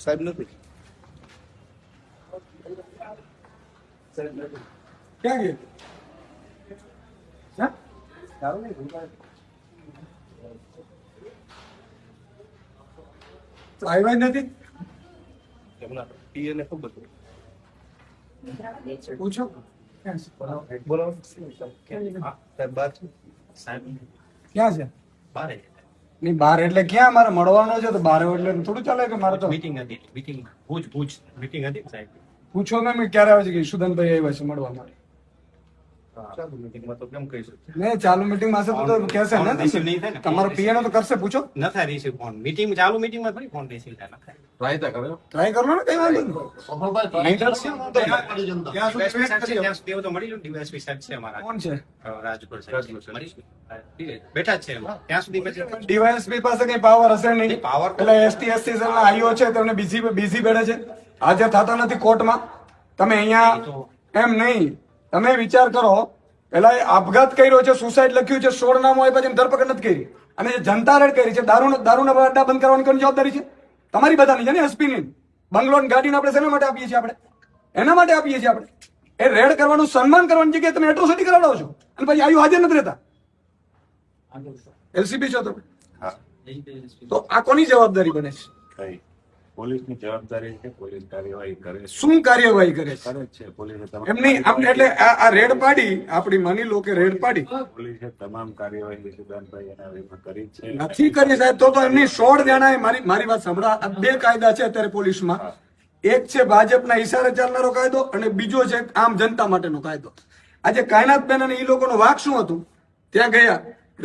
સાહેબ નથી ક્યાં ગયા? આવ્યા જ નથી. એમના પીએ ને ખબર પૂછો બોલો સાહેબ બાર છે ક્યાં છે? બારે નહીં બહાર એટલે ક્યાં મારે મળવાનો છે તો બહાર એટલે થોડું ચાલે કે મારે તો મીટિંગ હતી ભુજ મીટિંગ હતી સાહેબ. પૂછો ને મેં ક્યારે આવે છે કે સુદનભાઈ આવ્યા છે મળવા માટે. ચાલુ મીટિંગમાં તો કેમ કહીશું નહીં ચાલુ મીટિંગ માં હશે તો કહેશે ફોન રિસીવ ને નહીં થાય ને. તમારો પીએ નો તો કરશે. પૂછો ન થાય રિસીવ ફોન મીટિંગ ચાલુ મીટિંગમાં થોડી ફોન રિસીવ થાય ન થાય. ટ્રાય કરો ને કઈ વાંધો નહીં. ત્યાં સુધી wait કરી લો. ત્યાં સુધી એવું તો મળી લો ડીવાયએસપી સાહેબ છે અમારા કોણ છે? રાજગોર સાહેબ મળીશું. બેઠા જ છે એમ. ત્યાં સુધી પછી ડીવાયએસપી પાસે કઈ પાવર હશે નહીં. નહીં, power તો- પેલા એસટી એસસી સેલ ના આઈઓ છે તેમને બીઝી બેઠે છે, હાજર થતા નથી કોર્ટમાં. તમે અહીંયા એમ નહીં, તમે વિચાર કરો. પેલા એ આપઘાત કર્યો છે, સુસાઇડ લખ્યું છે, 16 નામો હોય પછી ધરપકડ નથી કરી. અને જે જનતા રેડ કરી છે, દારૂના અડ્ડા બંધ કરવાની કોની જવાબદારી છે? તમારી બધાની છે ને, એસપીની. બંગલો ને ગાડીને આપણે શેના માટે આપીએ છીએ? આપણે એના માટે આપીએ છીએ. આપણે એ રેડ કરવાનું, સન્માન કરવાની જગ્યાએ તમે એટ્રોસિટી કરાવડાવો છો અને પછી આયુ હાજર નથી રહેતા. એલસીબી છો તમે તો આ કોની જવાબદારી બને છે? પોલીસની જવાબદારી છે, પોલીસ કાર્યવાહી કરે છે. શું કાર્યવાહી કરે છે? કરે છે પોલીસે એમ નહીં એટલે આ રેડ પાડી, આપણી માની લો કે રેડ પાડી પોલીસે તમામ કાર્યવાહી સુદાનભાઈ એના વિરુદ્ધ કરી છે. નથી કરી સાહેબ તો એમની 16 જણાએ મારી વાત સાંભળો. આ બે કાયદા છે અત્યારે પોલીસમાં. એક છે ભાજપના ઈશારે ચાલનારો કાયદો અને બીજો છે આમ જનતા માટેનો કાયદો. આજે કાયનાતબેન અને એ લોકોનો વાક શું હતું? ત્યાં ગયા,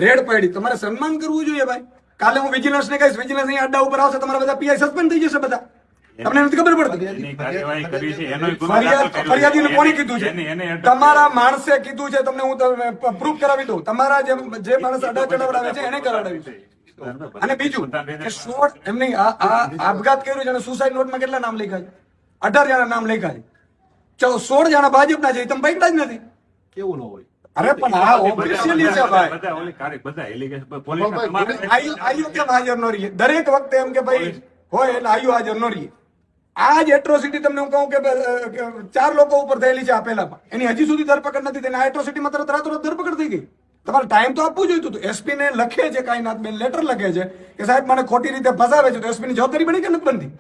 રેડ પાડી. તમારે સન્માન કરવું જોઈએ ભાઈ. કાલે હું વિજિલન્સ ને કહીશ, વિજિલન્સ અહીં અડ્ડા ઉપર આવશે, તમારા બધા પીઆઈ સસ્પેન્ડ થઈ જશે બધા. તમને નથી ખબર પડતી? એની કાર્યવાહી કરી છે, એનોય ગુનો દાખલ કર્યો છે. ફરિયાદીને કોણે કીધું છે? એને તમારા માણસે કીધું છે. તમને હું પ્રૂફ કરાવી દઉં. તમારા જે માણસ અડા ચડાવડાવે છે એને કરાવડાવી છે. અને બીજું કે 16 એમ નહીં, આ આપઘાત કર્યું છે અને સુસાઇડ નોટમાં કેટલા નામ લખ્યા છે? 18 જણા નામ લખ્યા છે. 16 જણા ભાજપના છે, તમે પકડા જ નથી. કેવું ન હોય. અરે પણ આ ઓફિશિયલી છે ભાઈ. બધા ઓલી બધા allegation પોલીસના તમામ આયુ કેમ હાજર ન રહીએ? દરેક વખતે એમ કે ભાઈ હોય એટલે આયુ હાજર ન રહીએ. આ જ એટ્રોસિટી તમને હું કહું કે 4 લોકો ઉપર થયેલી છે આ પહેલામાં, એની હજી સુધી ધરપકડ નથી થઈ. આ એટ્રોસિટીમાં તરત રાતોરાત ધરપકડ થઈ ગઈ. તમારે ટાઈમ તો આપવું જોઈતું હતું. એસપી ને લખે છે, કાયનાતબેન લેટર લખે છે કે સાહેબ મને ખોટી રીતે ફસાવે છે, તો એસપી ની જવાબદારી બની કે નથી બનતી?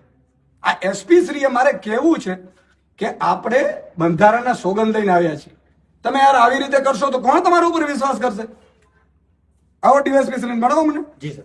આ એસપી શ્રીએ મારે કહેવું છે કે આપણે બંધારણના સોગંદ લઈને આવ્યા છીએ. તમે યાર આવી રીતે કરશો તો કોણ તમારા ઉપર વિશ્વાસ કરશે? આવો ડીવાયએસપી શ્રીને મળો મને. જી સર.